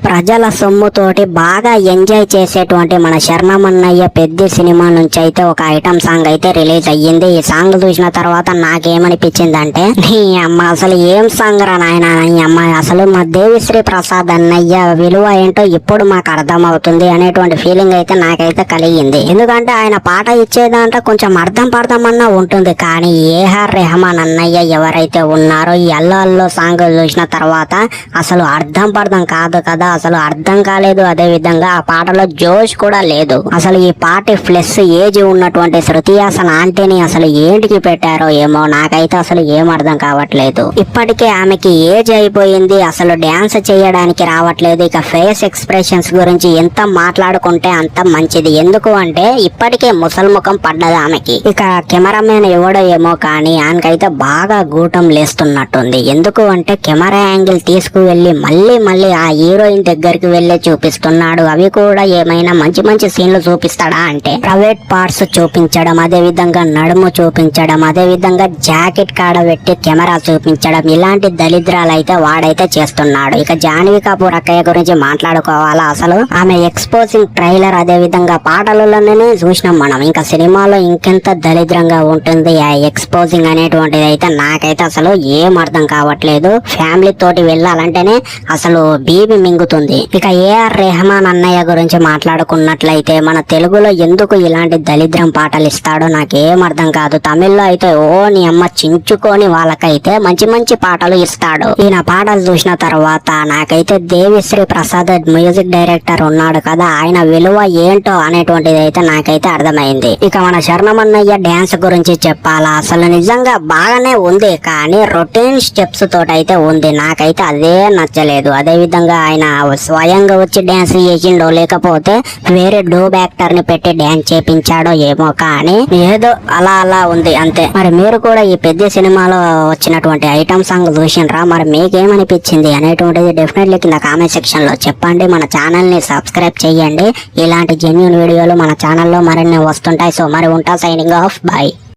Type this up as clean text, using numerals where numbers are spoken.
ప్రజల సొమ్ముతోటి బాగా ఎంజాయ్ చేసేటువంటి మన శరణమన్నయ్య పెద్ద సినిమా నుంచి అయితే ఒక ఐటమ్ సాంగ్ అయితే రిలీజ్ అయ్యింది. ఈ సాంగ్ చూసిన తర్వాత నాకేమనిపించిందంటే, నీ అమ్మ అసలు ఏం సాంగ్ రా నాయన, నీ అమ్మ అసలు మా దేవిశ్రీ ప్రసాద్ అన్నయ్య విలువ ఏంటో ఇప్పుడు మాకు అర్థం అవుతుంది అనేటువంటి ఫీలింగ్ అయితే నాకైతే కలిగింది. ఎందుకంటే ఆయన పాట ఇచ్చేదంటే కొంచెం అర్థం పడదామన్నా ఉంటుంది, కానీ ఏఆర్ రెహమాన్ అన్నయ్య ఎవరైతే ఉన్నారో ఈ అల్లో అల్లో సాంగ్ చూసిన తర్వాత అసలు అర్థం పడదాం కాదు కదా, అసలు అర్థం కాలేదు. అదే విధంగా ఆ పాటలో జోష్ కూడా లేదు. అసలు ఈ పాట ప్లస్ ఏజ్ ఉన్నటువంటి శృతి హాసన్ ఆంటీని అసలు ఏంటికి పెట్టారో ఏమో నాకైతే అసలు ఏం అర్థం కావట్లేదు. ఇప్పటికే ఆమెకి ఏజ్ అయిపోయింది, అసలు డాన్స్ చేయడానికి రావట్లేదు. ఇక ఫేస్ ఎక్స్ప్రెషన్స్ గురించి ఎంత మాట్లాడుకుంటే అంత మంచిది. ఎందుకు అంటే ఇప్పటికే ముసల్ముఖం పడ్డది ఆమెకి. ఇక కెమెరామెన్ ఎవడో ఏమో కానీ ఆయనకైతే బాగా గూటం లేస్తున్నట్టుంది. ఎందుకు అంటే కెమెరా యాంగిల్ తీసుకువెళ్లి మళ్ళీ ఆ హీరోయిన్ దగ్గరికి వెళ్లి చూపిస్తున్నాడు. అవి కూడా ఏమైనా మంచి మంచి సీన్లు చూపిస్తాడా అంటే ప్రైవేట్ పార్ట్స్ చూపించడం, అదే విధంగా నడుము చూపించడం, అదే విధంగా జాకెట్ కాడ పెట్టి కెమెరా చూపించడం, ఇలాంటి దరిద్రాలు అయితే వాడైతే చేస్తున్నాడు. ఇక జాన్వీ కపూర్ అక్కయ్య గురించి మాట్లాడుకోవాలా, అసలు ఆమె ఎక్స్పోజింగ్ ట్రైలర్ అదే విధంగా పాటలలోనే చూసినాం మనం. ఇంకా సినిమాలో ఇంకెంత దరిద్రంగా ఉంటుంది ఆ ఎక్స్పోజింగ్ అనేటువంటిది అయితే నాకైతే అసలు ఏం అర్థం కావట్లేదు. ఫ్యామిలీ తోటి వెళ్ళాలంటేనే అసలు బీబీ మింగుతుంది. ఇక ఏఆర్ రెహమాన్ అన్నయ్య గురించి మాట్లాడుకున్నట్లయితే మన తెలుగులో ఎందుకు ఇలాంటి దరిద్రం పాటలు ఇస్తాడో నాకేం అర్థం కాదు. తమిళ్లో అయితే ఓ నీ అమ్మ చించుకొని వాళ్ళకైతే మంచి మంచి పాటలు ఇస్తాడు. ఈయన పాటలు చూసిన తర్వాత నాకైతే దేవిశ్రీ ప్రసాద్ మ్యూజిక్ డైరెక్టర్ ఉన్నాడు కదా, ఆయన విలువ ఏంటో అనేటువంటిది అయితే నాకైతే అర్థమైంది. ఇక మన శరణమన్నయ్య డాన్స్ గురించి చెప్పాలా, అసలు నిజంగా బాగానే ఉంది, కానీ రొటీన్ స్టెప్స్ తోటైతే ఉంది. నాకైతే అదే నచ్చలేదు. అదే విధంగా ఆయన స్వయంగా వచ్చి డాన్స్ చేసిండో లేకపోతే వేరే డోబ్ యాక్టర్ ని పెట్టి డాన్స్ చేపించాడో ఏమో, కానీ ఏదో అలా ఉంది అంతే. మరి మీరు కూడా ఈ పెద్ద సినిమాలో వచ్చినటువంటి ఐటమ్ సాంగ్ చూసిండ్రా? మరి మీకేమనిపించింది అనేటువంటిది డెఫినెట్లీ కింద కామెంట్ సెక్షన్ లో చెప్పండి. మన ఛానల్ ని సబ్స్క్రైబ్ చేయండి. ఇలాంటి జెన్యూన్ వీడియోలు మన ఛానల్లో మరిన్ని వస్తుంటాయి. సో మరి ఉంటా, సైనింగ్ ఆఫ్, బాయ్.